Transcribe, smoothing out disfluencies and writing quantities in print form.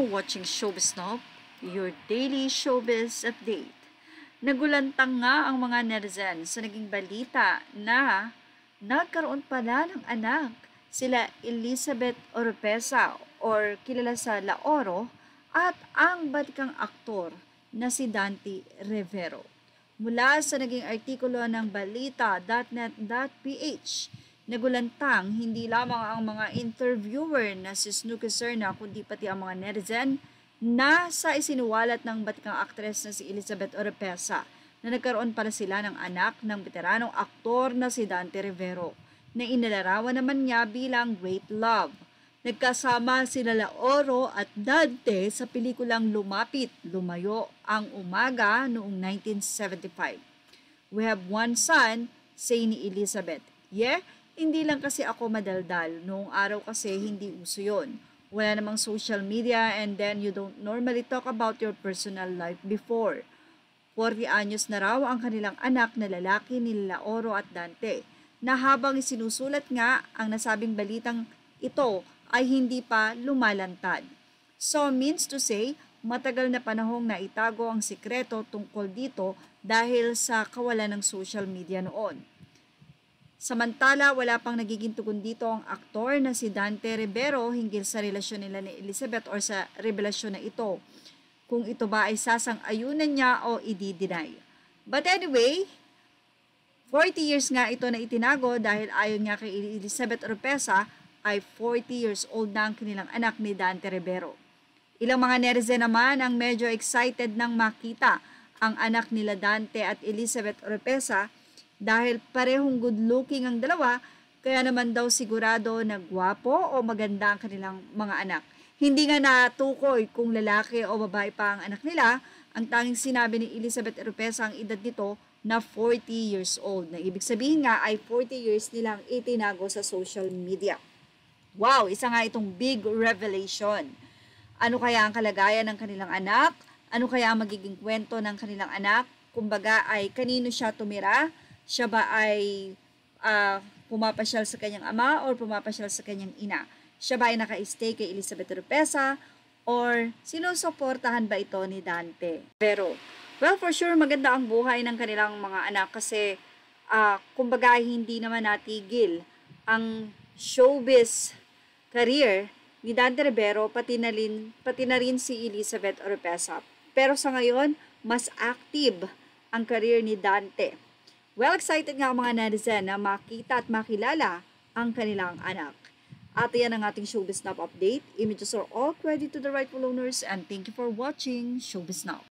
watching Showbiz Snob, your daily showbiz update. Nagulantang nga ang mga netizen sa naging balita na nagkaroon pala ng anak sila Elizabeth Oropesa or kilala sa Laoro at ang batikang aktor na si Dante Rivero. Mula sa naging artikulo ng balita.net.ph, nagulantang hindi lamang ang mga interviewer na si Snooki Serna kundi pati ang mga netizen na sa isinuwalat ng batikang aktres na si Elizabeth Oropesa na nagkaroon pala sila ng anak ng veteranong aktor na si Dante Rivero na inilarawan naman niya bilang great love. Nagkasama sila Laoro at Dante sa pelikulang Lumapit, Lumayo ang Umaga noong 1975. We have one son, say ni Elizabeth. Yeah, hindi lang kasi ako madaldal. Noong araw kasi hindi uso yun. Wala namang social media and then you don't normally talk about your personal life before. 40 anyos na raw ang kanilang anak na lalaki ni Laoro at Dante na habang isinusulat nga ang nasabing balitang ito ay hindi pa lumalantad. So means to say, matagal na panahong naitago ang sikreto tungkol dito dahil sa kawalan ng social media noon. Samantala, wala pang nagiging tugon dito ang aktor na si Dante Rivero hinggil sa relasyon nila ni Elizabeth or sa revelasyon na ito. Kung ito ba ay sasang-ayunan niya o i-deny. But anyway, 40 years nga ito na itinago dahil ayon nga kay Elizabeth Oropesa ay 40 years old na ang kanilang anak ni Dante Rivero. Ilang mga netizen naman ang medyo excited nang makita ang anak nila Dante at Elizabeth Oropesa dahil parehong good looking ang dalawa, kaya naman daw sigurado na gwapo o maganda ang kanilang mga anak. Hindi nga natukoy kung lalaki o babae pa ang anak nila, ang tanging sinabi ni Elizabeth Oropesa ang edad nito na 40 years old. Na ibig sabihin nga ay 40 years nilang itinago sa social media. Wow, isa nga itong big revelation. Ano kaya ang kalagayan ng kanilang anak? Ano kaya ang magiging kwento ng kanilang anak? Kumbaga ay kanino siya tumira? Siya ba ay pumapasyal sa kanyang ama or pumapasyal sa kanyang ina? Siya ba ay naka-stay kay Elizabeth Oropesa or sinusuportahan ba ito ni Dante? Pero, well, for sure maganda ang buhay ng kanilang mga anak kasi kumbaga hindi naman natigil ang showbiz career ni Dante Rivero pati na rin si Elizabeth Oropesa. Pero sa ngayon, mas active ang career ni Dante. Well, excited nga ang mga netizen na makita at makilala ang kanilang anak. At yan ang ating Showbiz Now update. Images are all credit to the rightful owners and thank you for watching Showbiz Now.